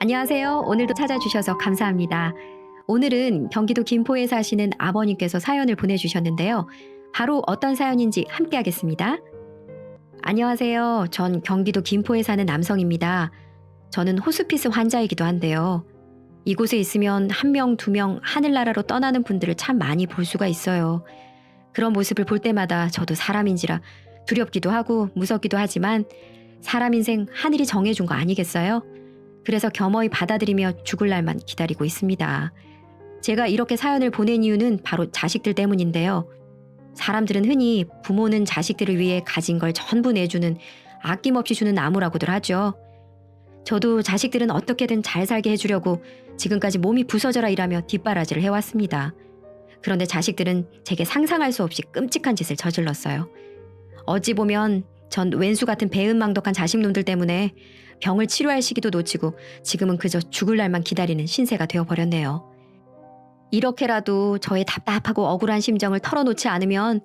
안녕하세요. 오늘도 찾아주셔서 감사합니다. 오늘은 경기도 김포에 사시는 아버님께서 사연을 보내주셨는데요. 바로 어떤 사연인지 함께 하겠습니다. 안녕하세요. 전 경기도 김포에 사는 남성입니다. 저는 호스피스 환자이기도 한데요. 이곳에 있으면 한 명, 두 명 하늘나라로 떠나는 분들을 참 많이 볼 수가 있어요. 그런 모습을 볼 때마다 저도 사람인지라 두렵기도 하고 무섭기도 하지만 사람 인생 하늘이 정해준 거 아니겠어요? 그래서 겸허히 받아들이며 죽을 날만 기다리고 있습니다. 제가 이렇게 사연을 보낸 이유는 바로 자식들 때문인데요. 사람들은 흔히 부모는 자식들을 위해 가진 걸 전부 내주는 아낌없이 주는 나무라고들 하죠. 저도 자식들은 어떻게든 잘 살게 해주려고 지금까지 몸이 부서져라 일하며 뒷바라지를 해왔습니다. 그런데 자식들은 제게 상상할 수 없이 끔찍한 짓을 저질렀어요. 어찌 보면 전 왼수 같은 배은망덕한 자식놈들 때문에 병을 치료할 시기도 놓치고 지금은 그저 죽을 날만 기다리는 신세가 되어버렸네요. 이렇게라도 저의 답답하고 억울한 심정을 털어놓지 않으면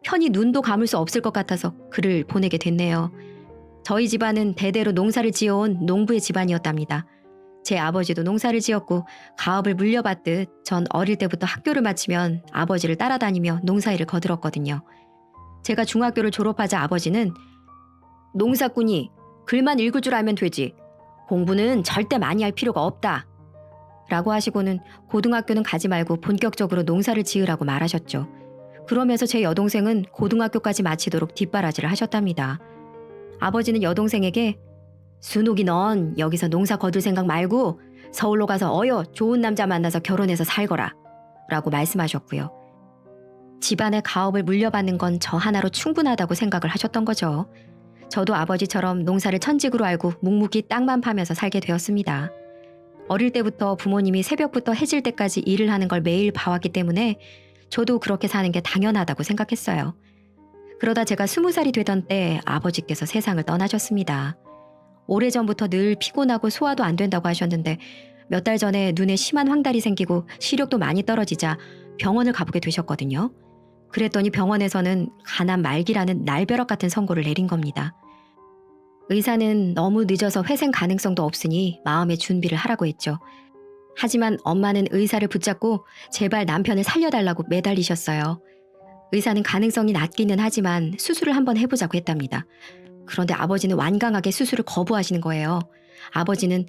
편히 눈도 감을 수 없을 것 같아서 글을 보내게 됐네요. 저희 집안은 대대로 농사를 지어온 농부의 집안이었답니다. 제 아버지도 농사를 지었고 가업을 물려받듯 전 어릴 때부터 학교를 마치면 아버지를 따라다니며 농사일을 거들었거든요. 제가 중학교를 졸업하자 아버지는 농사꾼이 글만 읽을 줄 알면 되지. 공부는 절대 많이 할 필요가 없다. 라고 하시고는 고등학교는 가지 말고 본격적으로 농사를 지으라고 말하셨죠. 그러면서 제 여동생은 고등학교까지 마치도록 뒷바라지를 하셨답니다. 아버지는 여동생에게 순옥이 넌 여기서 농사 거둘 생각 말고 서울로 가서 좋은 남자 만나서 결혼해서 살거라 라고 말씀하셨고요. 집안의 가업을 물려받는 건 저 하나로 충분하다고 생각을 하셨던 거죠. 저도 아버지처럼 농사를 천직으로 알고 묵묵히 땅만 파면서 살게 되었습니다. 어릴 때부터 부모님이 새벽부터 해질 때까지 일을 하는 걸 매일 봐왔기 때문에 저도 그렇게 사는 게 당연하다고 생각했어요. 그러다 제가 20살이 되던 때 아버지께서 세상을 떠나셨습니다. 오래전부터 늘 피곤하고 소화도 안 된다고 하셨는데 몇 달 전에 눈에 심한 황달이 생기고 시력도 많이 떨어지자 병원을 가보게 되셨거든요. 그랬더니 병원에서는 간암 말기라는 날벼락 같은 선고를 내린 겁니다. 의사는 너무 늦어서 회생 가능성도 없으니 마음의 준비를 하라고 했죠. 하지만 엄마는 의사를 붙잡고 제발 남편을 살려달라고 매달리셨어요. 의사는 가능성이 낮기는 하지만 수술을 한번 해보자고 했답니다. 그런데 아버지는 완강하게 수술을 거부하시는 거예요. 아버지는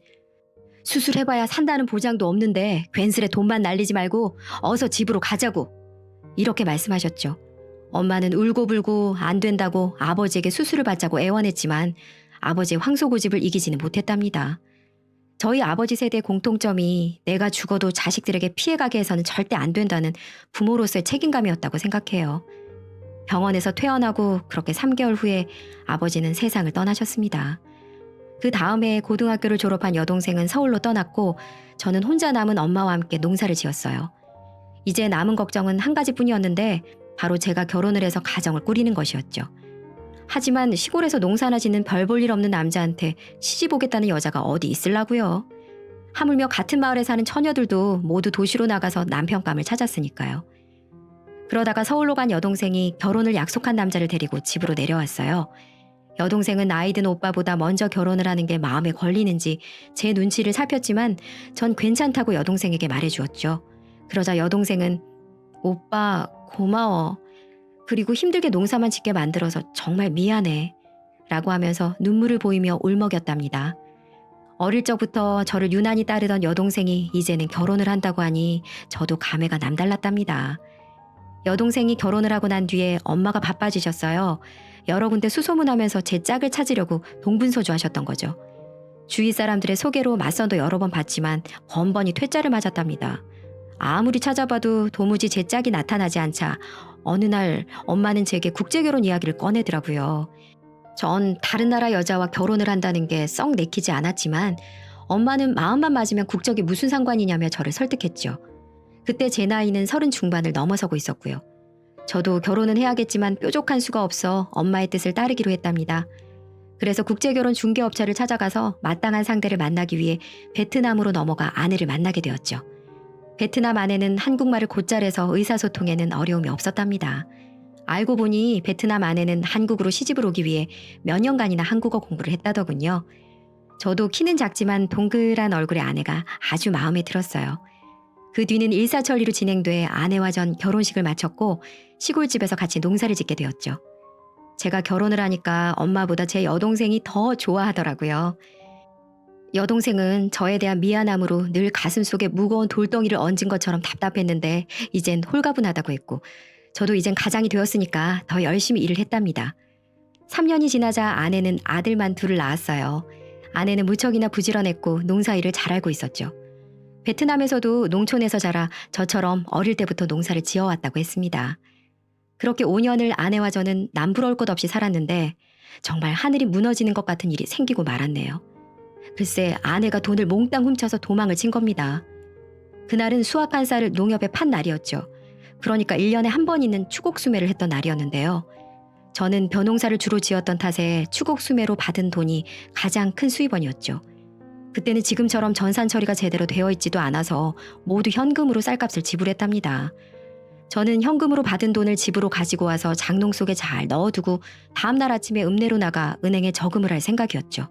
수술해봐야 산다는 보장도 없는데 괜스레 돈만 날리지 말고 어서 집으로 가자고 이렇게 말씀하셨죠. 엄마는 울고불고 안 된다고 아버지에게 수술을 받자고 애원했지만 아버지의 황소고집을 이기지는 못했답니다. 저희 아버지 세대의 공통점이 내가 죽어도 자식들에게 피해가게 해서는 절대 안 된다는 부모로서의 책임감이었다고 생각해요. 병원에서 퇴원하고 그렇게 3개월 후에 아버지는 세상을 떠나셨습니다. 그 다음에 고등학교를 졸업한 여동생은 서울로 떠났고 저는 혼자 남은 엄마와 함께 농사를 지었어요. 이제 남은 걱정은 한 가지뿐이었는데 바로 제가 결혼을 해서 가정을 꾸리는 것이었죠. 하지만 시골에서 농사나 짓는 별 볼 일 없는 남자한테 시집 오겠다는 여자가 어디 있으려고요. 하물며 같은 마을에 사는 처녀들도 모두 도시로 나가서 남편감을 찾았으니까요. 그러다가 서울로 간 여동생이 결혼을 약속한 남자를 데리고 집으로 내려왔어요. 여동생은 나이 든 오빠보다 먼저 결혼을 하는 게 마음에 걸리는지 제 눈치를 살폈지만 전 괜찮다고 여동생에게 말해주었죠. 그러자 여동생은 오빠 고마워. 그리고 힘들게 농사만 짓게 만들어서 정말 미안해. 라고 하면서 눈물을 보이며 울먹였답니다. 어릴 적부터 저를 유난히 따르던 여동생이 이제는 결혼을 한다고 하니 저도 감회가 남달랐답니다. 여동생이 결혼을 하고 난 뒤에 엄마가 바빠지셨어요. 여러 군데 수소문하면서 제 짝을 찾으려고 동분서주하셨던 거죠. 주위 사람들의 소개로 맞선도 여러 번 봤지만 번번이 퇴짜를 맞았답니다. 아무리 찾아봐도 도무지 제 짝이 나타나지 않자 어느 날 엄마는 제게 국제결혼 이야기를 꺼내더라고요. 전 다른 나라 여자와 결혼을 한다는 게 썩 내키지 않았지만 엄마는 마음만 맞으면 국적이 무슨 상관이냐며 저를 설득했죠. 그때 제 나이는 30 중반을 넘어서고 있었고요. 저도 결혼은 해야겠지만 뾰족한 수가 없어 엄마의 뜻을 따르기로 했답니다. 그래서 국제결혼 중개업체를 찾아가서 마땅한 상대를 만나기 위해 베트남으로 넘어가 아내를 만나게 되었죠. 베트남 아내는 한국말을 곧잘해서 의사소통에는 어려움이 없었답니다. 알고 보니 베트남 아내는 한국으로 시집을 오기 위해 몇 년간이나 한국어 공부를 했다더군요. 저도 키는 작지만 동글한 얼굴의 아내가 아주 마음에 들었어요. 그 뒤는 일사천리로 진행돼 아내와 전 결혼식을 마쳤고 시골집에서 같이 농사를 짓게 되었죠. 제가 결혼을 하니까 엄마보다 제 여동생이 더 좋아하더라고요. 여동생은 저에 대한 미안함으로 늘 가슴속에 무거운 돌덩이를 얹은 것처럼 답답했는데 이젠 홀가분하다고 했고, 저도 이젠 가장이 되었으니까 더 열심히 일을 했답니다. 3년이 지나자 아내는 아들만 둘을 낳았어요. 아내는 무척이나 부지런했고 농사일을 잘 알고 있었죠. 베트남에서도 농촌에서 자라 저처럼 어릴 때부터 농사를 지어왔다고 했습니다. 그렇게 5년을 아내와 저는 남부러울 것 없이 살았는데 정말 하늘이 무너지는 것 같은 일이 생기고 말았네요. 글쎄, 아내가 돈을 몽땅 훔쳐서 도망을 친 겁니다. 그날은 수확 한 쌀을 농협에 판 날이었죠. 그러니까 1년에 한 번 있는 추곡수매를 했던 날이었는데요. 저는 벼농사를 주로 지었던 탓에 추곡수매로 받은 돈이 가장 큰 수입원이었죠. 그때는 지금처럼 전산 처리가 제대로 되어 있지도 않아서 모두 현금으로 쌀값을 지불했답니다. 저는 현금으로 받은 돈을 집으로 가지고 와서 장롱 속에 잘 넣어두고 다음날 아침에 읍내로 나가 은행에 저금을 할 생각이었죠.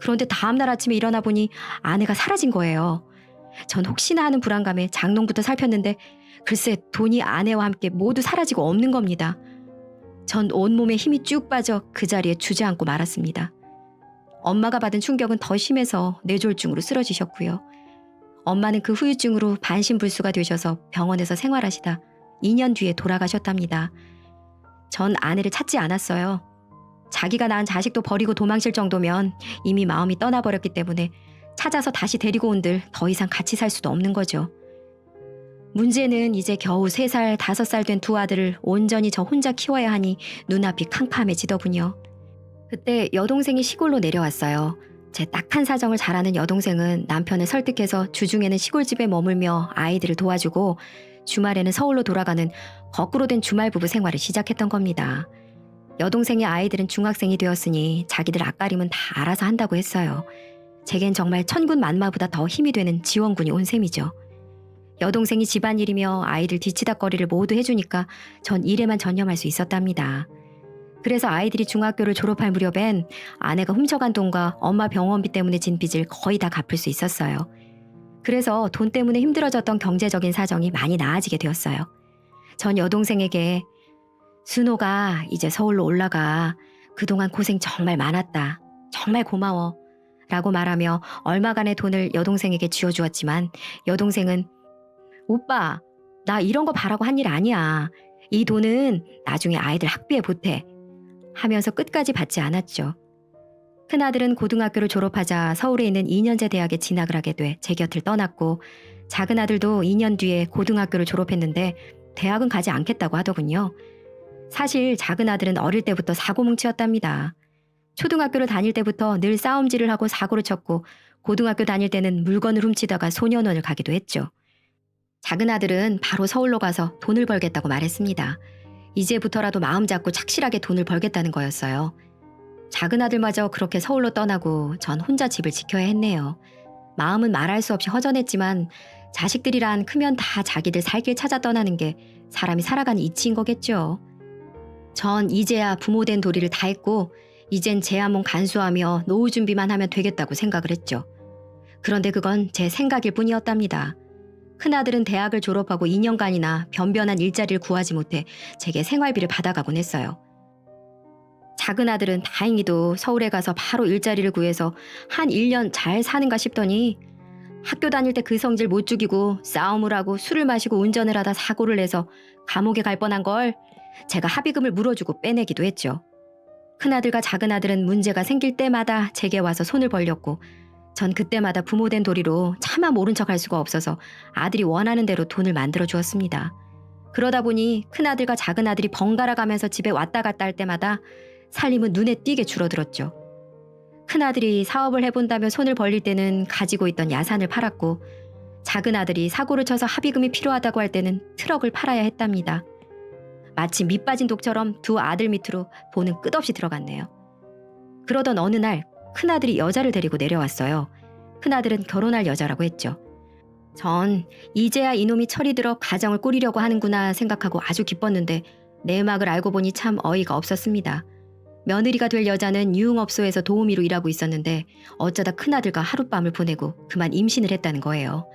그런데 다음날 아침에 일어나 보니 아내가 사라진 거예요. 전 혹시나 하는 불안감에 장롱부터 살폈는데 글쎄 돈이 아내와 함께 모두 사라지고 없는 겁니다. 전 온몸에 힘이 쭉 빠져 그 자리에 주저앉고 말았습니다. 엄마가 받은 충격은 더 심해서 뇌졸중으로 쓰러지셨고요. 엄마는 그 후유증으로 반신불수가 되셔서 병원에서 생활하시다 2년 뒤에 돌아가셨답니다. 전 아내를 찾지 않았어요. 자기가 낳은 자식도 버리고 도망칠 정도면 이미 마음이 떠나버렸기 때문에 찾아서 다시 데리고 온들 더 이상 같이 살 수도 없는 거죠. 문제는 이제 겨우 3살, 5살 된 두 아들을 온전히 저 혼자 키워야 하니 눈앞이 캄캄해지더군요. 그때 여동생이 시골로 내려왔어요. 제 딱한 사정을 잘 아는 여동생은 남편을 설득해서 주중에는 시골집에 머물며 아이들을 도와주고 주말에는 서울로 돌아가는 거꾸로 된 주말 부부 생활을 시작했던 겁니다. 여동생의 아이들은 중학생이 되었으니 자기들 앞가림은 다 알아서 한다고 했어요. 제겐 정말 천군 만마보다 더 힘이 되는 지원군이 온 셈이죠. 여동생이 집안일이며 아이들 뒤치다꺼리를 모두 해주니까 전 일에만 전념할 수 있었답니다. 그래서 아이들이 중학교를 졸업할 무렵엔 아내가 훔쳐간 돈과 엄마 병원비 때문에 진 빚을 거의 다 갚을 수 있었어요. 그래서 돈 때문에 힘들어졌던 경제적인 사정이 많이 나아지게 되었어요. 전 여동생에게 순호가 이제 서울로 올라가. 그동안 고생 정말 많았다. 정말 고마워. 라고 말하며 얼마간의 돈을 여동생에게 쥐어주었지만 여동생은 오빠, 나 이런 거 바라고 한 일 아니야. 이 돈은 나중에 아이들 학비에 보태. 하면서 끝까지 받지 않았죠. 큰아들은 고등학교를 졸업하자 서울에 있는 2년제 대학에 진학을 하게 돼 제 곁을 떠났고 작은 아들도 2년 뒤에 고등학교를 졸업했는데 대학은 가지 않겠다고 하더군요. 사실 작은 아들은 어릴 때부터 사고뭉치였답니다. 초등학교를 다닐 때부터 늘 싸움질을 하고 사고를 쳤고 고등학교 다닐 때는 물건을 훔치다가 소년원을 가기도 했죠. 작은 아들은 바로 서울로 가서 돈을 벌겠다고 말했습니다. 이제부터라도 마음 잡고 착실하게 돈을 벌겠다는 거였어요. 작은 아들마저 그렇게 서울로 떠나고 전 혼자 집을 지켜야 했네요. 마음은 말할 수 없이 허전했지만 자식들이란 크면 다 자기들 살 길 찾아 떠나는 게 사람이 살아가는 이치인 거겠죠. 전 이제야 부모 된 도리를 다 했고 이젠 제 한 몸 간수하며 노후 준비만 하면 되겠다고 생각을 했죠. 그런데 그건 제 생각일 뿐이었답니다. 큰아들은 대학을 졸업하고 2년간이나 변변한 일자리를 구하지 못해 제게 생활비를 받아가곤 했어요. 작은 아들은 다행히도 서울에 가서 바로 일자리를 구해서 한 1년 잘 사는가 싶더니 학교 다닐 때 그 성질 못 죽이고 싸움을 하고 술을 마시고 운전을 하다 사고를 내서 감옥에 갈 뻔한 걸 제가 합의금을 물어주고 빼내기도 했죠. 큰아들과 작은아들은 문제가 생길 때마다 제게 와서 손을 벌렸고 전 그때마다 부모된 도리로 차마 모른 척 할 수가 없어서 아들이 원하는 대로 돈을 만들어 주었습니다. 그러다 보니 큰아들과 작은아들이 번갈아 가면서 집에 왔다 갔다 할 때마다 살림은 눈에 띄게 줄어들었죠. 큰아들이 사업을 해본다며 손을 벌릴 때는 가지고 있던 야산을 팔았고 작은아들이 사고를 쳐서 합의금이 필요하다고 할 때는 트럭을 팔아야 했답니다. 마치 밑 빠진 독처럼 두 아들 밑으로 돈은 끝없이 들어갔네요. 그러던 어느 날 큰아들이 여자를 데리고 내려왔어요. 큰아들은 결혼할 여자라고 했죠. 전 이제야 이놈이 철이 들어 가정을 꾸리려고 하는구나 생각하고 아주 기뻤는데 내막을 알고 보니 참 어이가 없었습니다. 며느리가 될 여자는 유흥업소에서 도우미로 일하고 있었는데 어쩌다 큰아들과 하룻밤을 보내고 그만 임신을 했다는 거예요.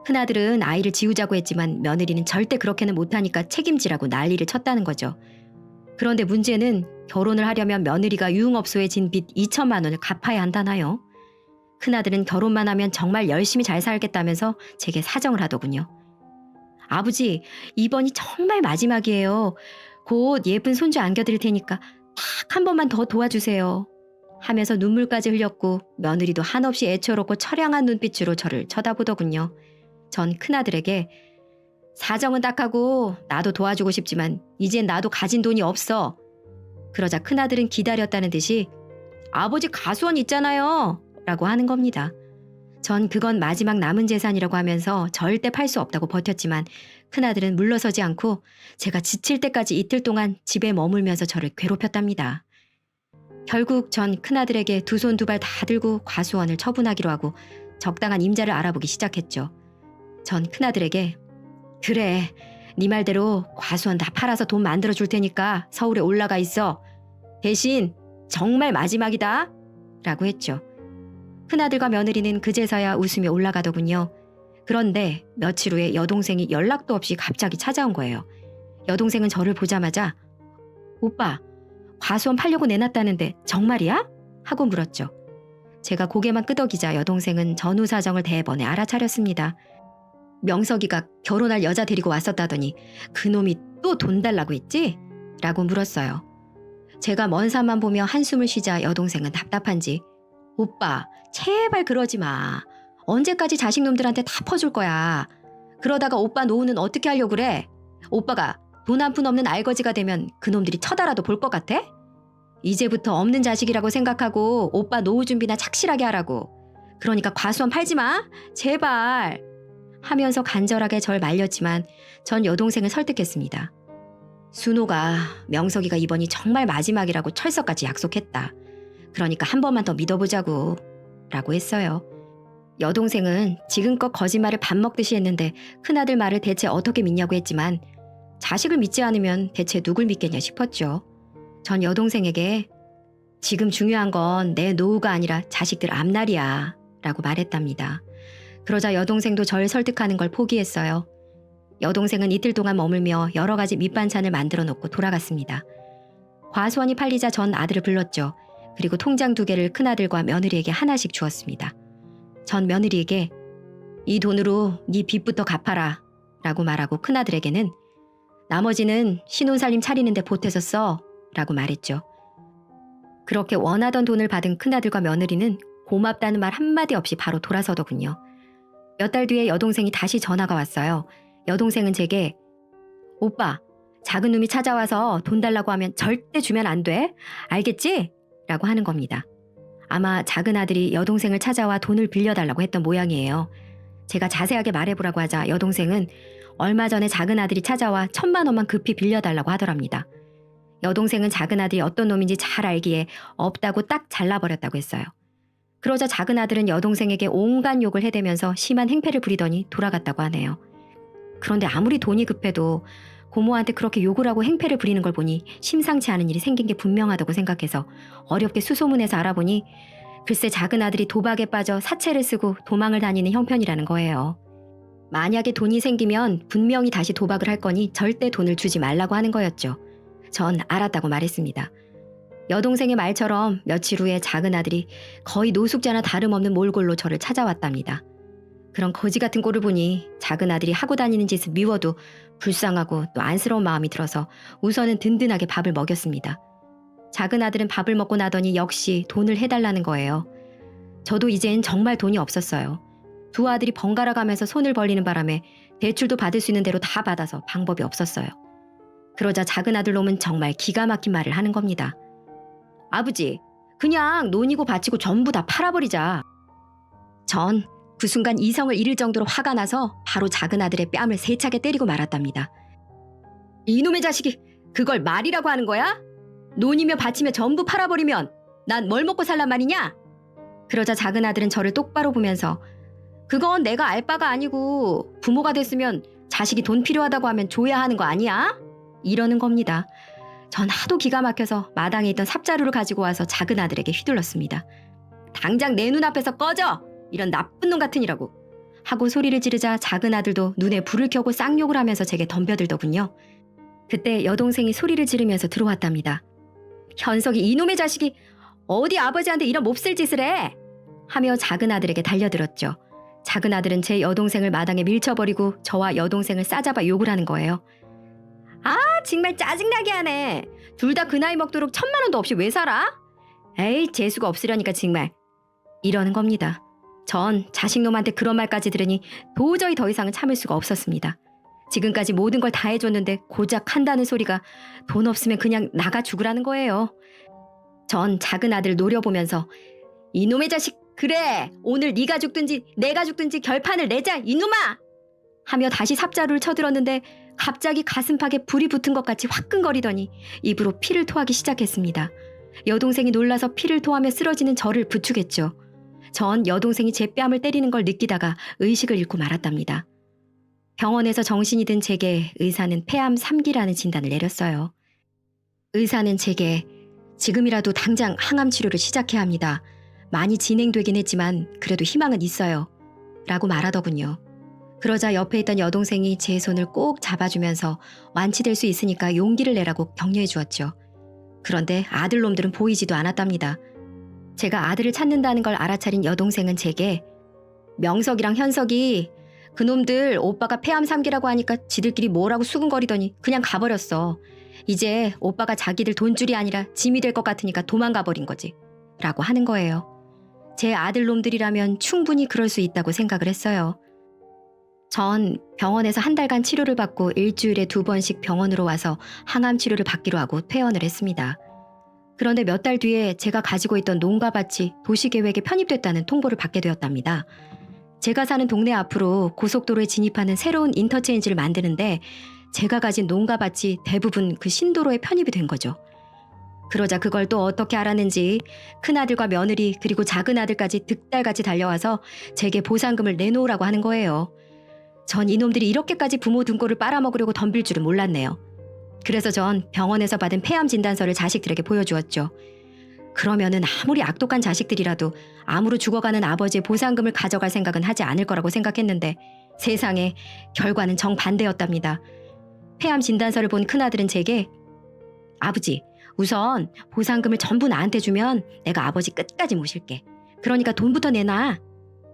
큰아들은 아이를 지우자고 했지만 며느리는 절대 그렇게는 못하니까 책임지라고 난리를 쳤다는 거죠. 그런데 문제는 결혼을 하려면 며느리가 유흥업소에 진 빚 2천만 원을 갚아야 한다나요? 큰아들은 결혼만 하면 정말 열심히 잘 살겠다면서 제게 사정을 하더군요. 아버지, 이번이 정말 마지막이에요. 곧 예쁜 손주 안겨드릴 테니까 딱 한 번만 더 도와주세요. 하면서 눈물까지 흘렸고 며느리도 한없이 애처롭고 처량한 눈빛으로 저를 쳐다보더군요. 전 큰아들에게 사정은 딱하고 나도 도와주고 싶지만 이젠 나도 가진 돈이 없어. 그러자 큰아들은 기다렸다는 듯이 아버지 가수원 있잖아요 라고 하는 겁니다. 전 그건 마지막 남은 재산이라고 하면서 절대 팔 수 없다고 버텼지만 큰아들은 물러서지 않고 제가 지칠 때까지 이틀 동안 집에 머물면서 저를 괴롭혔답니다. 결국 전 큰아들에게 두 손 두 발 다 들고 과수원을 처분하기로 하고 적당한 임자를 알아보기 시작했죠. 전 큰아들에게 그래, 네 말대로 과수원 다 팔아서 돈 만들어 줄 테니까 서울에 올라가 있어. 대신 정말 마지막이다 라고 했죠. 큰아들과 며느리는 그제서야 웃으며 올라가더군요. 그런데 며칠 후에 여동생이 연락도 없이 갑자기 찾아온 거예요. 여동생은 저를 보자마자 오빠, 과수원 팔려고 내놨다는데 정말이야? 하고 물었죠. 제가 고개만 끄덕이자 여동생은 전후 사정을 대번에 알아차렸습니다. 명석이가 결혼할 여자 데리고 왔었다더니 그놈이 또 돈 달라고 했지? 라고 물었어요. 제가 먼 산만 보며 한숨을 쉬자 여동생은 답답한지 오빠, 제발 그러지 마. 언제까지 자식놈들한테 다 퍼줄 거야. 그러다가 오빠 노후는 어떻게 하려고 그래? 오빠가 돈 한 푼 없는 알거지가 되면 그놈들이 쳐다라도 볼 것 같아? 이제부터 없는 자식이라고 생각하고 오빠 노후 준비나 착실하게 하라고. 그러니까 과수원 팔지 마. 제발. 하면서 간절하게 절 말렸지만 전 여동생을 설득했습니다. 순호가 명석이가 이번이 정말 마지막이라고 철석같이 약속했다. 그러니까 한 번만 더 믿어보자고 라고 했어요. 여동생은 지금껏 거짓말을 밥 먹듯이 했는데 큰아들 말을 대체 어떻게 믿냐고 했지만 자식을 믿지 않으면 대체 누굴 믿겠냐 싶었죠. 전 여동생에게 지금 중요한 건 내 노후가 아니라 자식들 앞날이야 라고 말했답니다. 그러자 여동생도 절 설득하는 걸 포기했어요. 여동생은 이틀 동안 머물며 여러 가지 밑반찬을 만들어 놓고 돌아갔습니다. 과수원이 팔리자 전 아들을 불렀죠. 그리고 통장 2개를 큰아들과 며느리에게 하나씩 주었습니다. 전 며느리에게 이 돈으로 네 빚부터 갚아라 라고 말하고 큰아들에게는 나머지는 신혼살림 차리는데 보태서 써 라고 말했죠. 그렇게 원하던 돈을 받은 큰아들과 며느리는 고맙다는 말 한마디 없이 바로 돌아서더군요. 몇 달 뒤에 여동생이 다시 전화가 왔어요. 여동생은 제게 오빠, 작은 놈이 찾아와서 돈 달라고 하면 절대 주면 안 돼. 알겠지? 라고 하는 겁니다. 아마 작은 아들이 여동생을 찾아와 돈을 빌려달라고 했던 모양이에요. 제가 자세하게 말해보라고 하자 여동생은 얼마 전에 작은 아들이 찾아와 1,000만 원만 급히 빌려달라고 하더랍니다. 여동생은 작은 아들이 어떤 놈인지 잘 알기에 없다고 딱 잘라버렸다고 했어요. 그러자 작은 아들은 여동생에게 온갖 욕을 해대면서 심한 행패를 부리더니 돌아갔다고 하네요. 그런데 아무리 돈이 급해도 고모한테 그렇게 욕을 하고 행패를 부리는 걸 보니 심상치 않은 일이 생긴 게 분명하다고 생각해서 어렵게 수소문해서 알아보니 글쎄 작은 아들이 도박에 빠져 사채를 쓰고 도망을 다니는 형편이라는 거예요. 만약에 돈이 생기면 분명히 다시 도박을 할 거니 절대 돈을 주지 말라고 하는 거였죠. 전 알았다고 말했습니다. 여동생의 말처럼 며칠 후에 작은 아들이 거의 노숙자나 다름없는 몰골로 저를 찾아왔답니다. 그런 거지 같은 꼴을 보니 작은 아들이 하고 다니는 짓을 미워도 불쌍하고 또 안쓰러운 마음이 들어서 우선은 든든하게 밥을 먹였습니다. 작은 아들은 밥을 먹고 나더니 역시 돈을 해달라는 거예요. 저도 이젠 정말 돈이 없었어요. 두 아들이 번갈아 가면서 손을 벌리는 바람에 대출도 받을 수 있는 대로 다 받아서 방법이 없었어요. 그러자 작은 아들 놈은 정말 기가 막힌 말을 하는 겁니다. 아버지, 그냥 논이고 밭이고 전부 다 팔아버리자. 전 그 순간 이성을 잃을 정도로 화가 나서 바로 작은 아들의 뺨을 세차게 때리고 말았답니다. 이놈의 자식이 그걸 말이라고 하는 거야? 논이며 밭이며 전부 팔아버리면 난 뭘 먹고 살란 말이냐? 그러자 작은 아들은 저를 똑바로 보면서 그건 내가 알 바가 아니고 부모가 됐으면 자식이 돈 필요하다고 하면 줘야 하는 거 아니야? 이러는 겁니다. 전 하도 기가 막혀서 마당에 있던 삽자루를 가지고 와서 작은 아들에게 휘둘렀습니다. 당장 내 눈앞에서 꺼져! 이런 나쁜 놈 같으니라고! 하고 소리를 지르자 작은 아들도 눈에 불을 켜고 쌍욕을 하면서 제게 덤벼들더군요. 그때 여동생이 소리를 지르면서 들어왔답니다. 현석이 이놈의 자식이 어디 아버지한테 이런 몹쓸 짓을 해! 하며 작은 아들에게 달려들었죠. 작은 아들은 제 여동생을 마당에 밀쳐버리고 저와 여동생을 싸잡아 욕을 하는 거예요. 아, 정말 짜증나게 하네. 둘 다 그 나이 먹도록 1,000만 원도 없이 왜 살아? 에이, 재수가 없으려니까 정말. 이러는 겁니다. 전 자식놈한테 그런 말까지 들으니 도저히 더 이상은 참을 수가 없었습니다. 지금까지 모든 걸 다 해줬는데 고작 한다는 소리가 돈 없으면 그냥 나가 죽으라는 거예요. 전 작은 아들 노려보면서 이놈의 자식, 그래, 오늘 네가 죽든지 내가 죽든지 결판을 내자 이놈아! 하며 다시 삽자루를 쳐들었는데 갑자기 가슴팍에 불이 붙은 것 같이 화끈거리더니 입으로 피를 토하기 시작했습니다. 여동생이 놀라서 피를 토하며 쓰러지는 저를 부축했죠. 전 여동생이 제 뺨을 때리는 걸 느끼다가 의식을 잃고 말았답니다. 병원에서 정신이 든 제게 의사는 폐암 3기라는 진단을 내렸어요. 의사는 제게 지금이라도 당장 항암 치료를 시작해야 합니다. 많이 진행되긴 했지만 그래도 희망은 있어요. 라고 말하더군요. 그러자 옆에 있던 여동생이 제 손을 꼭 잡아주면서 완치될 수 있으니까 용기를 내라고 격려해 주었죠. 그런데 아들놈들은 보이지도 않았답니다. 제가 아들을 찾는다는 걸 알아차린 여동생은 제게 명석이랑 현석이 그놈들 오빠가 폐암 3기라고 하니까 지들끼리 뭐라고 수근거리더니 그냥 가버렸어. 이제 오빠가 자기들 돈줄이 아니라 짐이 될 것 같으니까 도망가버린 거지. 라고 하는 거예요. 제 아들놈들이라면 충분히 그럴 수 있다고 생각을 했어요. 전 병원에서 한 달간 치료를 받고 일주일에 2번씩 병원으로 와서 항암 치료를 받기로 하고 퇴원을 했습니다. 그런데 몇 달 뒤에 제가 가지고 있던 농가밭이 도시계획에 편입됐다는 통보를 받게 되었답니다. 제가 사는 동네 앞으로 고속도로에 진입하는 새로운 인터체인지를 만드는데 제가 가진 농가밭이 대부분 그 신도로에 편입이 된 거죠. 그러자 그걸 또 어떻게 알았는지 큰아들과 며느리 그리고 작은아들까지 득달같이 달려와서 제게 보상금을 내놓으라고 하는 거예요. 전 이놈들이 이렇게까지 부모 등골을 빨아먹으려고 덤빌 줄은 몰랐네요. 그래서 전 병원에서 받은 폐암 진단서를 자식들에게 보여주었죠. 그러면은 아무리 악독한 자식들이라도 암으로 죽어가는 아버지의 보상금을 가져갈 생각은 하지 않을 거라고 생각했는데 세상에 결과는 정반대였답니다. 폐암 진단서를 본 큰아들은 제게 아버지, 우선 보상금을 전부 나한테 주면 내가 아버지 끝까지 모실게. 그러니까 돈부터 내놔.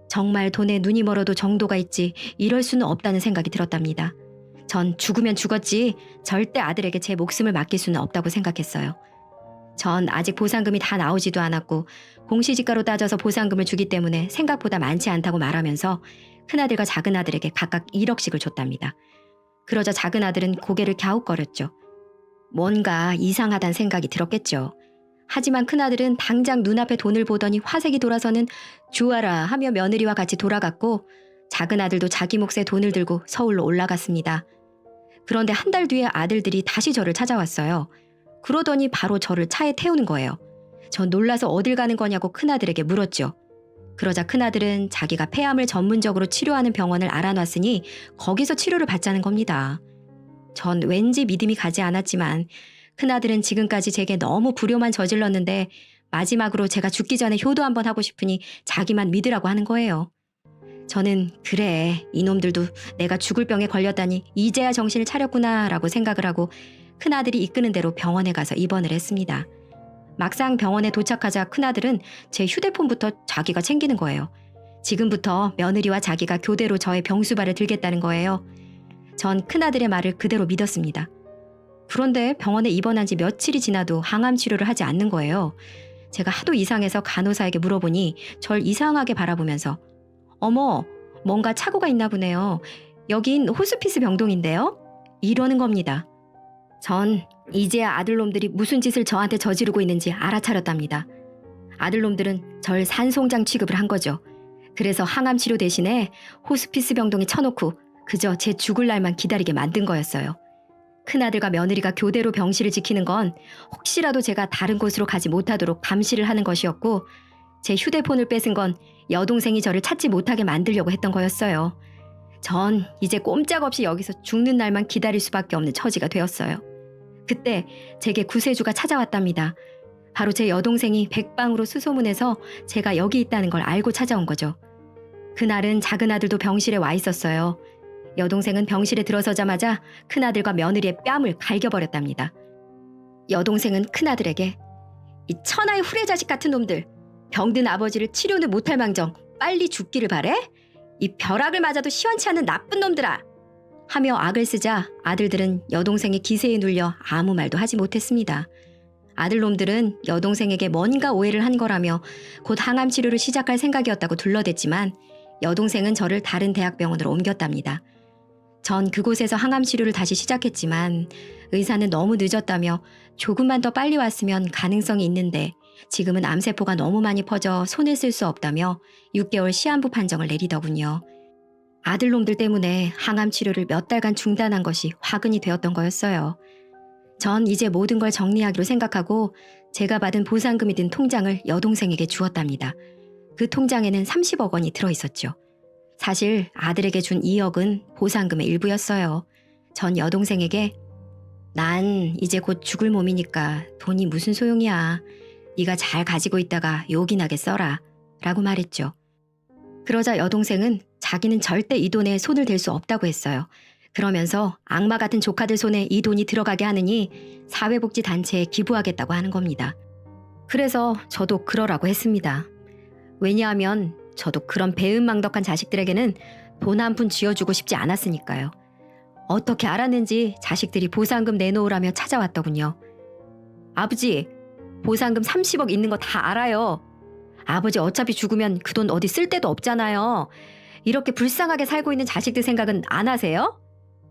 정말 돈에 눈이 멀어도 정도가 있지 이럴 수는 없다는 생각이 들었답니다. 전 죽으면 죽었지 절대 아들에게 제 목숨을 맡길 수는 없다고 생각했어요. 전 아직 보상금이 다 나오지도 않았고 공시지가로 따져서 보상금을 주기 때문에 생각보다 많지 않다고 말하면서 큰아들과 작은아들에게 각각 1억씩을 줬답니다. 그러자 작은아들은 고개를 갸웃거렸죠. 뭔가 이상하단 생각이 들었겠죠. 하지만 큰아들은 당장 눈앞에 돈을 보더니 화색이 돌아서는 주아라 하며 며느리와 같이 돌아갔고 작은아들도 자기 몫의 돈을 들고 서울로 올라갔습니다. 그런데 한 달 뒤에 아들들이 다시 저를 찾아왔어요. 그러더니 바로 저를 차에 태우는 거예요. 전 놀라서 어딜 가는 거냐고 큰아들에게 물었죠. 그러자 큰아들은 자기가 폐암을 전문적으로 치료하는 병원을 알아놨으니 거기서 치료를 받자는 겁니다. 전 왠지 믿음이 가지 않았지만 큰아들은 지금까지 제게 너무 불효만 저질렀는데 마지막으로 제가 죽기 전에 효도 한번 하고 싶으니 자기만 믿으라고 하는 거예요. 저는 그래, 이놈들도 내가 죽을 병에 걸렸다니 이제야 정신을 차렸구나 라고 생각을 하고 큰아들이 이끄는 대로 병원에 가서 입원을 했습니다. 막상 병원에 도착하자 큰아들은 제 휴대폰부터 자기가 챙기는 거예요. 지금부터 며느리와 자기가 교대로 저의 병수발을 들겠다는 거예요. 전 큰아들의 말을 그대로 믿었습니다. 그런데 병원에 입원한 지 며칠이 지나도 항암 치료를 하지 않는 거예요. 제가 하도 이상해서 간호사에게 물어보니 절 이상하게 바라보면서 어머, 뭔가 착오가 있나 보네요. 여긴 호스피스 병동인데요? 이러는 겁니다. 전 이제야 아들놈들이 무슨 짓을 저한테 저지르고 있는지 알아차렸답니다. 아들놈들은 절 산송장 취급을 한 거죠. 그래서 항암 치료 대신에 호스피스 병동에 쳐놓고 그저 제 죽을 날만 기다리게 만든 거였어요. 큰아들과 며느리가 교대로 병실을 지키는 건 혹시라도 제가 다른 곳으로 가지 못하도록 감시를 하는 것이었고 제 휴대폰을 뺏은 건 여동생이 저를 찾지 못하게 만들려고 했던 거였어요. 전 이제 꼼짝없이 여기서 죽는 날만 기다릴 수밖에 없는 처지가 되었어요. 그때 제게 구세주가 찾아왔답니다. 바로 제 여동생이 백방으로 수소문해서 제가 여기 있다는 걸 알고 찾아온 거죠. 그날은 작은 아들도 병실에 와 있었어요. 여동생은 병실에 들어서자마자 큰아들과 며느리의 뺨을 갈겨버렸답니다. 여동생은 큰아들에게 이 천하의 후레자식 같은 놈들, 병든 아버지를 치료는 못할 망정 빨리 죽기를 바래? 이 벼락을 맞아도 시원치 않은 나쁜 놈들아! 하며 악을 쓰자 아들들은 여동생의 기세에 눌려 아무 말도 하지 못했습니다. 아들놈들은 여동생에게 뭔가 오해를 한 거라며 곧 항암 치료를 시작할 생각이었다고 둘러댔지만 여동생은 저를 다른 대학병원으로 옮겼답니다. 전 그곳에서 항암 치료를 다시 시작했지만 의사는 너무 늦었다며 조금만 더 빨리 왔으면 가능성이 있는데 지금은 암세포가 너무 많이 퍼져 손을 쓸 수 없다며 6개월 시한부 판정을 내리더군요. 아들놈들 때문에 항암 치료를 몇 달간 중단한 것이 화근이 되었던 거였어요. 전 이제 모든 걸 정리하기로 생각하고 제가 받은 보상금이 든 통장을 여동생에게 주었답니다. 그 통장에는 30억 원이 들어있었죠. 사실 아들에게 준 2억은 보상금의 일부였어요. 전 여동생에게 난 이제 곧 죽을 몸이니까 돈이 무슨 소용이야. 네가 잘 가지고 있다가 요긴하게 써라 라고 말했죠. 그러자 여동생은 자기는 절대 이 돈에 손을 댈 수 없다고 했어요. 그러면서 악마 같은 조카들 손에 이 돈이 들어가게 하느니 사회복지단체에 기부하겠다고 하는 겁니다. 그래서 저도 그러라고 했습니다. 왜냐하면 저도 그런 배은망덕한 자식들에게는 돈 한 푼 쥐어주고 싶지 않았으니까요. 어떻게 알았는지 자식들이 보상금 내놓으라며 찾아왔더군요. 아버지, 보상금 30억 있는 거 다 알아요. 아버지 어차피 죽으면 그 돈 어디 쓸 데도 없잖아요. 이렇게 불쌍하게 살고 있는 자식들 생각은 안 하세요?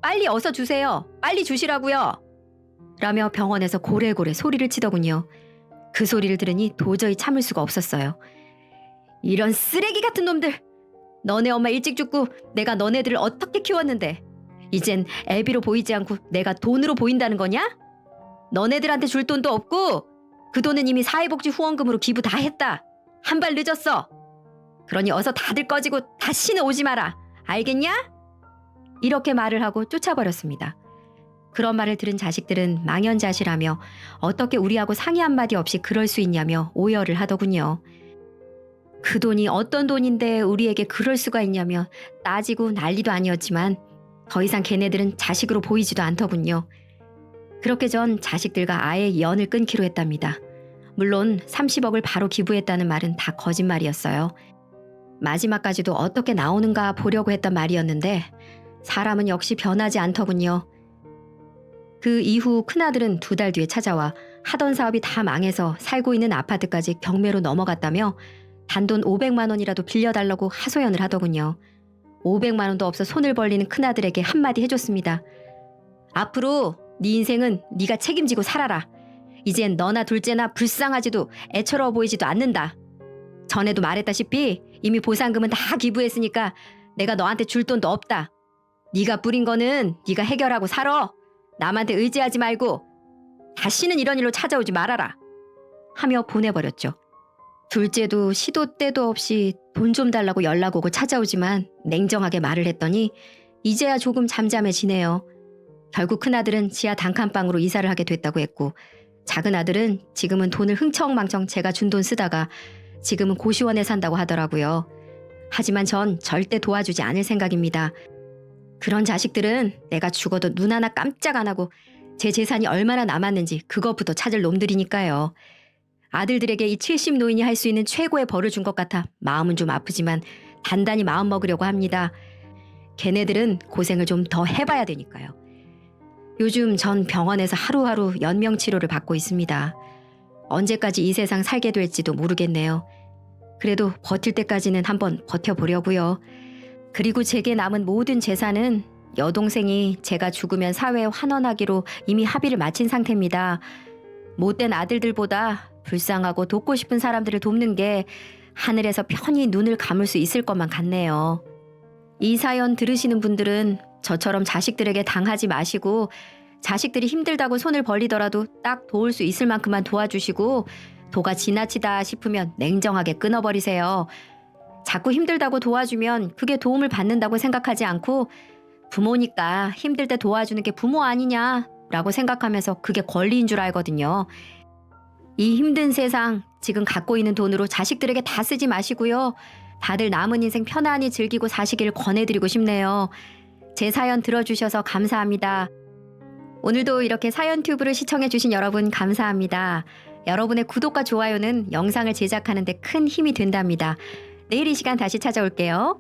빨리 어서 주세요. 빨리 주시라고요. 라며 병원에서 고래고래 소리를 치더군요. 그 소리를 들으니 도저히 참을 수가 없었어요. 이런 쓰레기 같은 놈들! 너네 엄마 일찍 죽고 내가 너네들을 어떻게 키웠는데 이젠 애비로 보이지 않고 내가 돈으로 보인다는 거냐? 너네들한테 줄 돈도 없고 그 돈은 이미 사회복지 후원금으로 기부 다 했다. 한 발 늦었어. 그러니 어서 다들 꺼지고 다시는 오지 마라. 알겠냐? 이렇게 말을 하고 쫓아버렸습니다. 그런 말을 들은 자식들은 망연자실하며 어떻게 우리하고 상의 한마디 없이 그럴 수 있냐며 오열을 하더군요. 그 돈이 어떤 돈인데 우리에게 그럴 수가 있냐며 따지고 난리도 아니었지만 더 이상 걔네들은 자식으로 보이지도 않더군요. 그렇게 전 자식들과 아예 연을 끊기로 했답니다. 물론 30억을 바로 기부했다는 말은 다 거짓말이었어요. 마지막까지도 어떻게 나오는가 보려고 했던 말이었는데 사람은 역시 변하지 않더군요. 그 이후 큰아들은 2달 뒤에 찾아와 하던 사업이 다 망해서 살고 있는 아파트까지 경매로 넘어갔다며 단돈 500만 원이라도 빌려달라고 하소연을 하더군요. 500만 원도 없어 손을 벌리는 큰아들에게 한마디 해줬습니다. 앞으로 네 인생은 네가 책임지고 살아라. 이젠 너나 둘째나 불쌍하지도 애처로워 보이지도 않는다. 전에도 말했다시피 이미 보상금은 다 기부했으니까 내가 너한테 줄 돈도 없다. 네가 뿌린 거는 네가 해결하고 살아. 남한테 의지하지 말고 다시는 이런 일로 찾아오지 말아라. 하며 보내버렸죠. 둘째도 시도 때도 없이 돈 좀 달라고 연락 오고 찾아오지만 냉정하게 말을 했더니 이제야 조금 잠잠해지네요. 결국 큰아들은 지하 단칸방으로 이사를 하게 됐다고 했고 작은 아들은 지금은 돈을 흥청망청 제가 준 돈 쓰다가 지금은 고시원에 산다고 하더라고요. 하지만 전 절대 도와주지 않을 생각입니다. 그런 자식들은 내가 죽어도 눈 하나 깜짝 안 하고 제 재산이 얼마나 남았는지 그것부터 찾을 놈들이니까요. 아들들에게 이 70 노인이 할 수 있는 최고의 벌을 준 것 같아 마음은 좀 아프지만 단단히 마음 먹으려고 합니다. 걔네들은 고생을 좀 더 해봐야 되니까요. 요즘 전 병원에서 하루하루 연명치료를 받고 있습니다. 언제까지 이 세상 살게 될지도 모르겠네요. 그래도 버틸 때까지는 한번 버텨보려고요. 그리고 제게 남은 모든 재산은 여동생이 제가 죽으면 사회에 환원하기로 이미 합의를 마친 상태입니다. 못된 아들들보다 불쌍하고 돕고 싶은 사람들을 돕는 게 하늘에서 편히 눈을 감을 수 있을 것만 같네요. 이 사연 들으시는 분들은 저처럼 자식들에게 당하지 마시고 자식들이 힘들다고 손을 벌리더라도 딱 도울 수 있을 만큼만 도와주시고 도가 지나치다 싶으면 냉정하게 끊어버리세요. 자꾸 힘들다고 도와주면 그게 도움을 받는다고 생각하지 않고 부모니까 힘들 때 도와주는 게 부모 아니냐 라고 생각하면서 그게 권리인 줄 알거든요. 이 힘든 세상 지금 갖고 있는 돈으로 자식들에게 다 쓰지 마시고요. 다들 남은 인생 편안히 즐기고 사시길 권해드리고 싶네요. 제 사연 들어주셔서 감사합니다. 오늘도 이렇게 사연 튜브를 시청해주신 여러분 감사합니다. 여러분의 구독과 좋아요는 영상을 제작하는 데 큰 힘이 된답니다. 내일 이 시간 다시 찾아올게요.